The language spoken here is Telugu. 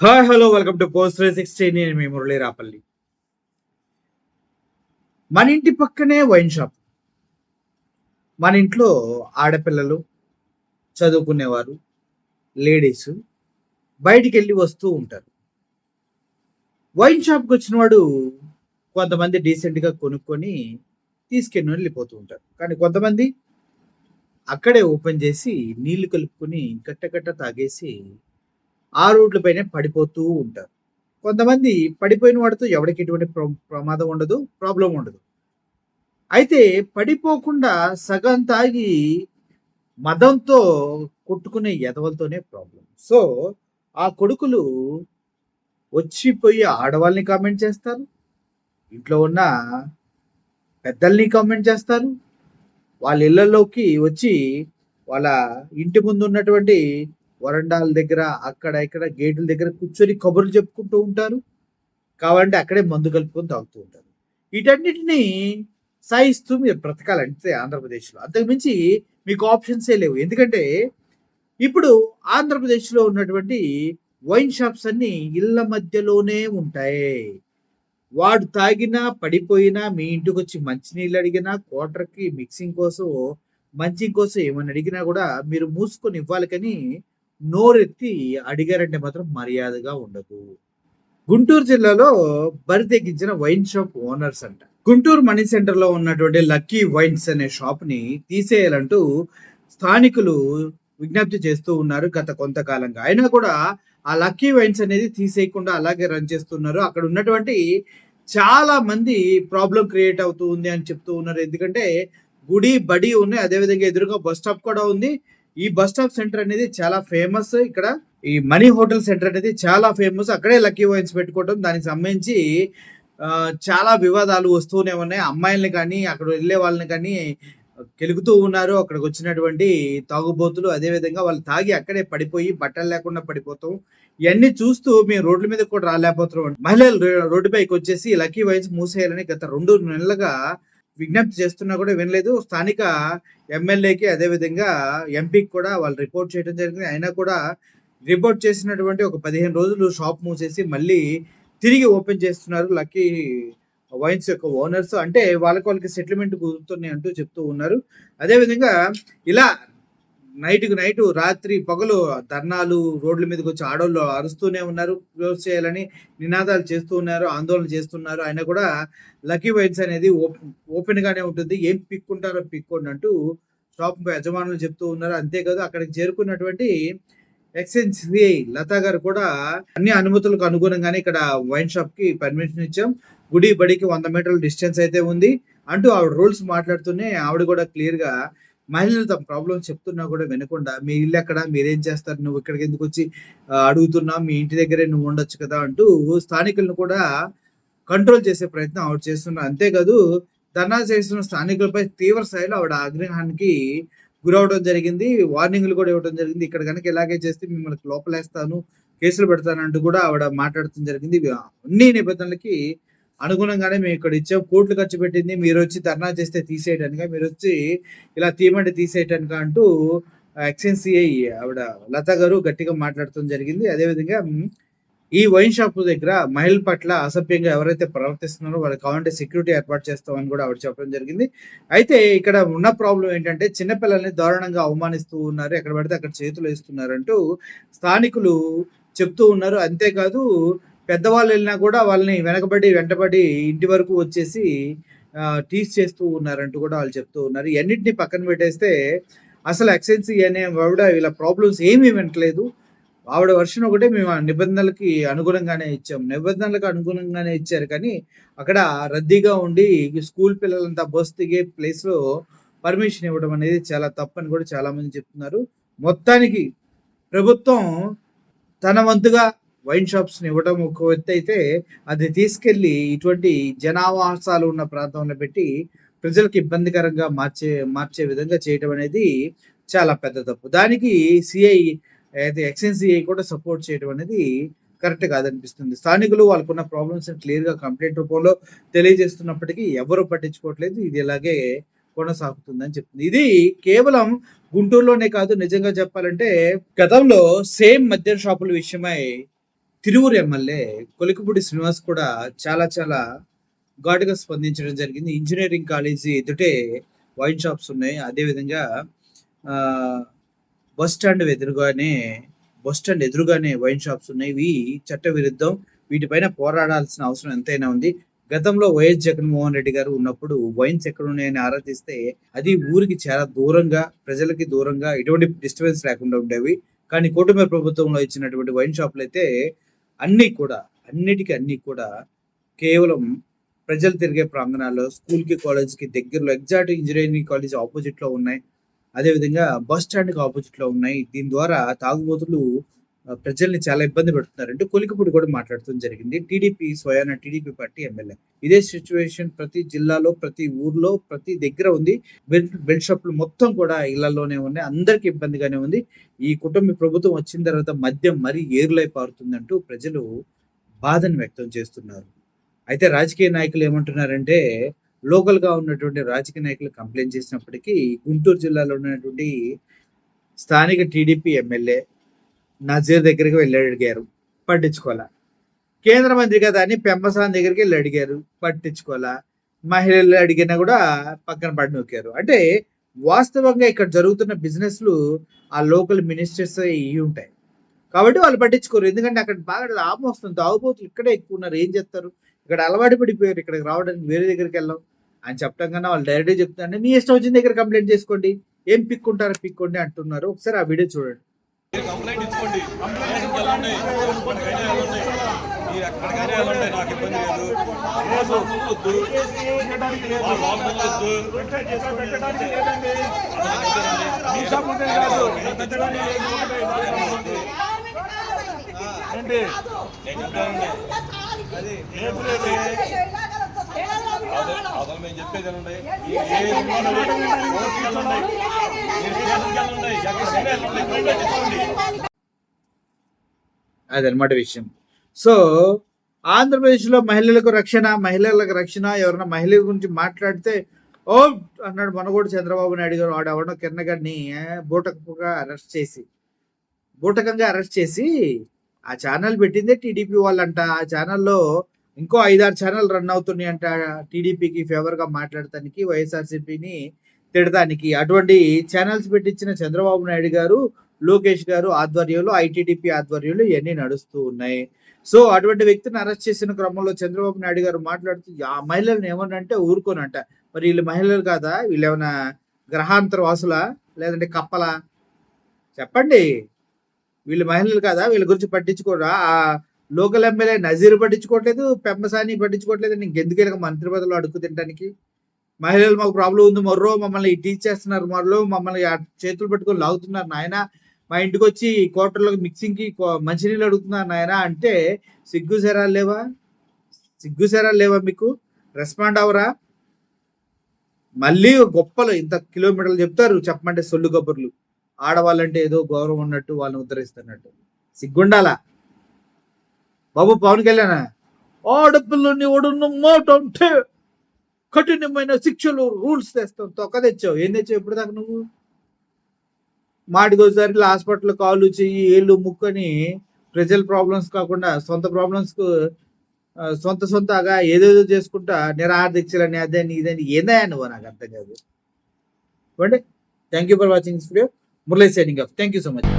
Hi hello welcome to post 360. నేను మీ మురళీ రాపల్లి. మన ఇంటి పక్కనే వైన్ షాప్. మన ఇంట్లో ఆడపిల్లలు, చదువుకునేవారు, లేడీస్ బయటికి వెళ్ళి వస్తూ ఉంటారు. వైన్ షాప్కి వచ్చిన వాడు కొంతమంది డీసెంట్గా కొనుక్కొని తీసుకెళ్ళి వెళ్ళిపోతూ ఉంటారు. కానీ కొంతమంది అక్కడే ఓపెన్ చేసి నీళ్లు కలుపుకొని గట్ట తాగేసి ఆ రోడ్ల పైన పడిపోతూ ఉంటారు. కొంతమంది పడిపోయిన వాడితో ఎవరికి ఎటువంటి ప్రమాదం ఉండదు, ప్రాబ్లం ఉండదు. అయితే పడిపోకుండా సగం తాగి మదంతో కొట్టుకునే ఎదవలతోనే ప్రాబ్లం. సో, ఆ కొడుకులు వచ్చిపోయి ఆడవాళ్ళని కామెంట్ చేస్తారు. ఇంట్లో ఉన్న పెద్దల్ని కామెంట్ చేస్తారు. వాళ్ళ ఇళ్లలోకి వచ్చి వాళ్ళ ఇంటి ముందు ఉన్నటువంటి వరండాల దగ్గర, అక్కడ ఇక్కడ గేట్ల దగ్గర కూర్చొని కబుర్లు చెప్పుకుంటూ ఉంటారు. కావాలంటే అక్కడే మందు కలుపుకొని తాగుతూ ఉంటారు. వీటన్నిటిని సాయిస్తూ మీరు బ్రతకాలి అంతే ఆంధ్రప్రదేశ్‌లో. అంతకుమించి మీకు ఆప్షన్సే లేవు. ఎందుకంటే ఇప్పుడు ఆంధ్రప్రదేశ్‌లో ఉన్నటువంటి వైన్ షాప్స్ అన్నీ ఇళ్ళ మధ్యలోనే ఉంటాయి. వాడు తాగినా, పడిపోయినా మీ ఇంటికొచ్చి మంచినీళ్ళు అడిగినా, క్వార్టర్‌కి మిక్సింగ్ కోసం, మంచింగ్ కోసం ఏమన్నా అడిగినా గూడా మీరు మూసుకొని ఇవ్వాలి కానీ, నోరెత్తి అడిగారంటే మాత్రం మర్యాదగా ఉండదు. గుంటూరు జిల్లాలో బరితెగించిన వైన్ షాప్ ఓనర్స్ అంట. గుంటూరు మనీ సెంటర్ లో ఉన్నటువంటి లక్కీ వైన్స్ అనే షాప్ ని తీసేయాలంటూ స్థానికులు విజ్ఞప్తి చేస్తూ ఉన్నారు గత కొంతకాలంగా. అయినా కూడా ఆ లక్కీ వైన్స్ అనేది తీసేయకుండా అలాగే రన్ చేస్తున్నారు. అక్కడ ఉన్నటువంటి చాలా మంది ప్రాబ్లం క్రియేట్ అవుతూ ఉంది అని చెప్తూ ఉన్నారు. ఎందుకంటే గుడి బడి ఉన్నాయి, అదేవిధంగా ఎదురుగా బస్ స్టాప్ కూడా ఉంది. ఈ బస్ స్టాప్ సెంటర్ అనేది చాలా ఫేమస్. ఇక్కడ ఈ మనీ హోటల్ సెంటర్ అనేది చాలా ఫేమస్. అక్కడే లక్కీ వైన్స్ పెట్టుకోవడం, దానికి సంబంధించి చాలా వివాదాలు వస్తూనే ఉన్నాయి. అమ్మాయిల్ని కానీ, అక్కడ వెళ్ళే వాళ్ళని కానీ కెలుకుతూ ఉన్నారు. అక్కడికి వచ్చినటువంటి తాగుబోతులు. అదేవిధంగా వాళ్ళు తాగి అక్కడే పడిపోయి బట్టలు లేకుండా పడిపోతాం. ఇవన్నీ చూస్తూ మేము రోడ్ల మీద కూడా రాలేకపోతున్నాం. మహిళలు రోడ్డుపైకి వచ్చేసి లక్కీ వైన్స్ మూసేయాలని గత 2 నెలలుగా విజ్ఞప్తి చేస్తున్నా కూడా వినలేదు. స్థానిక ఎమ్మెల్యేకి, అదేవిధంగా ఎంపీకి కూడా వాళ్ళు రిపోర్ట్ చేయడం జరిగింది. అయినా కూడా రిపోర్ట్ చేసినటువంటి ఒక 15 రోజులు షాప్ మూసేసి మళ్ళీ తిరిగి ఓపెన్ చేస్తున్నారు లక్కీ వైన్స్ యొక్క ఓనర్స్. అంటే వాళ్ళకి సెటిల్మెంట్ కుదురుతున్నాయి అంటూ చెప్తూ ఉన్నారు. అదేవిధంగా ఇలా నైట్ రాత్రి పగలు ధర్నాలు, రోడ్ల మీదకి వచ్చి ఆడోళ్ళు అరుస్తూనే ఉన్నారు. క్లోజ్ చేయాలని నినాదాలు చేస్తూ ఉన్నారు, ఆందోళన చేస్తున్నారు. అయినా కూడా లక్కీ వైన్స్ అనేది ఓపెన్ గానే ఉంటుంది. ఏం పిక్కుంటారో పిక్కోండి అంటూ షాప్ యజమానులు చెప్తూ ఉన్నారు. అంతేకాదు అక్కడికి చేరుకున్నటువంటి ఎక్స్ఎన్సిఐ లతా గారు కూడా అన్ని అనుమతులకు అనుగుణంగానే ఇక్కడ వైన్ షాప్ కి పర్మిషన్ ఇచ్చాం, గుడి బడికి 100 మీటర్ల డిస్టెన్స్ అయితే ఉంది అంటూ ఆవిడ రూల్స్ మాట్లాడుతూనే ఆవిడ కూడా క్లియర్ గా మహిళలు తమ ప్రాబ్లమ్స్ చెప్తున్నా కూడా వినకుండా, మీ ఇల్లు ఎక్కడ, మీరేం చేస్తారు, నువ్వు ఇక్కడికి ఎందుకు వచ్చి అడుగుతున్నావు, మీ ఇంటి దగ్గరే నువ్వు ఉండొచ్చు కదా అంటూ స్థానికులను కూడా కంట్రోల్ చేసే ప్రయత్నం ఆవిడ చేస్తున్నారు. అంతేకాదు ధర్నా చేస్తున్న స్థానికులపై తీవ్ర స్థాయిలో ఆవిడ ఆగ్రహానికి గురవడం జరిగింది. వార్నింగ్లు కూడా ఇవ్వడం జరిగింది. ఇక్కడ కనుక ఇలాగే చేస్తే మిమ్మల్ని లోపలేస్తాను, కేసులు పెడతానంటూ కూడా ఆవిడ మాట్లాడటం జరిగింది. అన్ని నిబంధనలకి అనుగుణంగానే మేము ఇక్కడ ఇచ్చాం. కోట్లు ఖర్చు పెట్టింది మీరు వచ్చి ధర్నా చేస్తే తీసేయడానిక, మీరు వచ్చి ఇలా తీయమంటే తీసేయటానిక అంటూ ఎక్స్ఎన్సిఐ ఆవిడ లత గారు గట్టిగా మాట్లాడటం జరిగింది. అదేవిధంగా ఈ వైన్ షాప్ దగ్గర మహిళల పట్ల అసభ్యంగా ఎవరైతే ప్రవర్తిస్తున్నారో వాళ్ళకి కావాలంటే సెక్యూరిటీ ఏర్పాటు చేస్తామని కూడా ఆవిడ చెప్పడం జరిగింది. అయితే ఇక్కడ ఉన్న ప్రాబ్లం ఏంటంటే చిన్నపిల్లల్ని దారుణంగా అవమానిస్తూ ఉన్నారు, ఎక్కడ పడితే అక్కడ చేతులు వేస్తున్నారంటూ స్థానికులు చెప్తూ ఉన్నారు. అంతేకాదు పెద్దవాళ్ళు వెళ్ళినా కూడా వాళ్ళని వెంటబడి ఇంటి వరకు వచ్చేసి టీస్ చేస్తూ ఉన్నారంటూ కూడా వాళ్ళు చెప్తూ ఉన్నారు. ఇవన్నింటినీ పక్కన పెట్టేస్తే అసలు ఎక్సెన్సీ అనే ఆవిడ ఇలా ప్రాబ్లమ్స్ ఏమీ వినట్లేదు. ఆవిడ వర్షన్ ఒకటే, మేము ఆ నిబంధనలకి అనుగుణంగానే ఇచ్చాం. నిబంధనలకు అనుగుణంగానే ఇచ్చారు కానీ అక్కడ రద్దీగా ఉండి స్కూల్ పిల్లలంతా బస్ దిగే ప్లేస్‌లో పర్మిషన్ ఇవ్వడం అనేది చాలా తప్పని కూడా చాలామంది చెప్తున్నారు. మొత్తానికి ప్రభుత్వం తన వంతుగా వైన్ షాప్స్‌ని ఇవ్వడం ఒక ఎత్తయితే, అది తీసుకెళ్ళి ఇటువంటి జనావాసాలు ఉన్న ప్రాంతంలో పెట్టి ప్రజలకు ఇబ్బందికరంగా మార్చే విధంగా చేయడం అనేది చాలా పెద్ద తప్పు. దానికి సీఐ అయితే ఎక్స్ఎన్సీఐ కూడా సపోర్ట్ చేయడం అనేది కరెక్ట్ కాదనిపిస్తుంది. స్థానికులు వాళ్ళకున్న ప్రాబ్లమ్స్‌ని క్లియర్‌గా కంప్లెయింట్ రూపంలో తెలియజేస్తున్నప్పటికీ ఎవరు పట్టించుకోవట్లేదు. ఇది ఇలాగే కొనసాగుతుందని చెప్తుంది. ఇది కేవలం గుంటూరులోనే కాదు, నిజంగా చెప్పాలంటే గతంలో సేమ్ మద్యం షాపుల విషయమై తిరువూరు ఎమ్మెల్యే కొలికిపూడి శ్రీనివాస్ కూడా చాలా చాలా ఘాటుగా స్పందించడం జరిగింది. ఇంజినీరింగ్ కాలేజీ ఎదుటే వైన్ షాప్స్ ఉన్నాయి. అదేవిధంగా ఆహ్, బస్ స్టాండ్ ఎదురుగానే వైన్ షాప్స్ ఉన్నాయి. ఇవి చట్ట విరుద్ధం. వీటిపైన పోరాడాల్సిన అవసరం ఎంతైనా ఉంది. గతంలో వైఎస్ జగన్మోహన్ రెడ్డి గారు ఉన్నప్పుడు వైన్స్ ఎక్కడున్నాయని ఆరా తీస్తే అది ఊరికి చాలా దూరంగా, ప్రజలకి దూరంగా ఎటువంటి డిస్టర్బెన్స్ లేకుండా ఉండేవి. కానీ కూటమి ప్రభుత్వంలో ఇచ్చినటువంటి వైన్ షాపులైతే అన్నీ కూడా అన్నీ కూడా కేవలం ప్రజలు తిరిగే ప్రాంగణాల్లో, స్కూల్‌కి, కాలేజ్‌కి దగ్గరలో ఎగ్జాక్ట్ ఇంజినీరింగ్ కాలేజ్ ఆపోజిట్‌లో ఉన్నాయి. అదేవిధంగా బస్ స్టాండ్‌కి ఆపోజిట్‌లో ఉన్నాయి. దీని ద్వారా తాగుబోతులు ప్రజల్ని చాలా ఇబ్బంది పెడుతున్నారంటూ కొలికిపూడి కూడా మాట్లాడటం జరిగింది. TDP party MLA. ఇదే సిట్యుయేషన్ ప్రతి జిల్లాలో, ప్రతి ఊర్లో, ప్రతి దగ్గర ఉంది. బెల్ట్ షాపులు మొత్తం కూడా ఇళ్లలోనే ఉన్నాయి. అందరికీ ఇబ్బందిగానే ఉంది. ఈ కుటుంబ ప్రభుత్వం వచ్చిన తర్వాత మద్యం మరీ ఏరులై పారుతుందంటూ ప్రజలు బాధను వ్యక్తం చేస్తున్నారు. అయితే రాజకీయ నాయకులు ఏమంటున్నారంటే, లోకల్‌గా ఉన్నటువంటి రాజకీయ నాయకులు కంప్లెయింట్ చేసినప్పటికీ గుంటూరు జిల్లాలో ఉన్నటువంటి స్థానిక టీడీపీ ఎమ్మెల్యే నజీర్ దగ్గరికి వెళ్లి అడిగారు. పట్టించుకోలా. కేంద్ర మంత్రి కదా అని పెంబసాని దగ్గరికి వెళ్లి అడిగారు. పట్టించుకోలా. మహిళలు అడిగినా కూడా పక్కన పడి నొక్కారు. అంటే వాస్తవంగా ఇక్కడ జరుగుతున్న బిజినెస్‌లు ఆ లోకల్ మినిస్టర్స్ ఇయ్యి ఉంటాయి. కాబట్టి వాళ్ళు పట్టించుకోరు. ఎందుకంటే అక్కడ బాగా లాభం వస్తుంది. తాగుబోతులు ఇక్కడే ఎక్కువున్నారు. ఏం చేస్తారు? ఇక్కడ అలవాటు పడిపోయారు. ఇక్కడికి రావడానికి వేరే దగ్గరికెళ్ళం అని చెప్పడం కన్నా వాళ్ళు డైరెక్ట్‌గా చెప్తారంటే, మీ ఇష్టం వచ్చిన దగ్గర కంప్లెయింట్ చేసుకోండి. ఏం పిక్కుంటారో పిక్కోండి అంటున్నారు. ఒకసారి ఆ వీడియో చూడండి. కంప్లైంట్ ఇచ్చుకోండి. స్టేషన్‌కి వెళ్ళండి. ఎక్కడికైనా వెళ్ళండి. మీరు ఎక్కడికైనా వెళ్ళండి. నాకు ఇబ్బంది లేదు. రోజు వద్దు. వద్దు. ఏంటి అసలు మేము చెప్పేది ఏనండి, అదనమాట విషయం. సో ఆంధ్రప్రదేశ్‌లో మహిళలకు రక్షణ ఎవరైనా మహిళల గురించి మాట్లాడితే ఓ అన్నాడు మనగోడు చంద్రబాబు నాయుడు గారు. వాడెవడో కిరణ్ బూటకంగా అరెస్ట్ చేసి ఆ ఛానల్ పెట్టిందే టీడీపీ వాళ్ళంట. ఆ ఛానల్‌లో ఇంకో 5, 6 ఛానల్ రన్ అవుతున్నాయంట టీడీపీకి ఫేవర్‌గా మాట్లాడటానికి, వైఎస్ఆర్‌సీపీని తిడటానికి. అటువంటి ఛానల్స్ పెట్టించిన చంద్రబాబు నాయుడు గారు, లోకేష్ గారు ఆధ్వర్యంలో, ఐటీడీపీ ఆధ్వర్యంలో ఇయన్నీ నడుస్తూ ఉన్నాయి. సో అటువంటి వ్యక్తిని అరెస్ట్ చేసిన క్రమంలో చంద్రబాబు నాయుడు గారు మాట్లాడుతూ ఆ మహిళలను ఏమనంటే ఊరుకోనంట. మరి వీళ్ళు మహిళలు కాదా? వీళ్ళేమన్నా గ్రహాంతర వాసులా? లేదంటే కప్పలా? చెప్పండి. వీళ్ళు మహిళలు కాదా? వీళ్ళ గురించి పట్టించుకోరా? లోకల్ ఎమ్మెల్యే నజీర్ పట్టించుకోవట్లేదు, పెంబసాని పట్టించుకోవట్లేదు. ఇంకెందుకు మంత్రి పదవులు అడుగు తినడానికి? మహిళలు మాకు ప్రాబ్లం ఉంది మొర్రో, మమ్మల్ని టీచ్ చేస్తున్నారు మొర్రో, మమ్మల్ని చేతులు పట్టుకొని లాగుతున్నారు నాయన, మా ఇంటికి వచ్చి క్వార్టర్లో మిక్సింగ్‌కి మంచినీళ్ళు అడుగుతున్నారు నాయన అంటే సిగ్గు శరాలు లేవా మీకు? రెస్పాండ్ అవ్వరా? మళ్ళీ గొప్పలు ఇంత కిలోమీటర్లు చెప్తారు చెప్పమంటే సొల్లు కబుర్లు. ఆడవాళ్ళంటే ఏదో గౌరవం ఉన్నట్టు వాళ్ళని ఉద్ధరిస్తున్నట్టు. సిగ్గుండాలా బాబు పవన్ కళ్యాణ్? ఆడపిల్లని ఒడున్న మాట అంటే కఠినమైన శిక్షలు రూల్స్ తెస్తాం. తొక్క తెచ్చావు. ఏం తెచ్చావు ఇప్పుడు దాకా నువ్వు? మాటికోసారి హాస్పిటల్ కాళ్ళు చెయ్యి ఏళ్ళు ముక్కని ప్రజల ప్రాబ్లమ్స్ కాకుండా సొంతగా ఏదేదో చేసుకుంటా నిరాహార దీక్షలని అదని ఇదని ఏందా నువ్వు? నాకు అర్థం కాదు. Thank you for watching this video. Murali signing off. Thank you so much.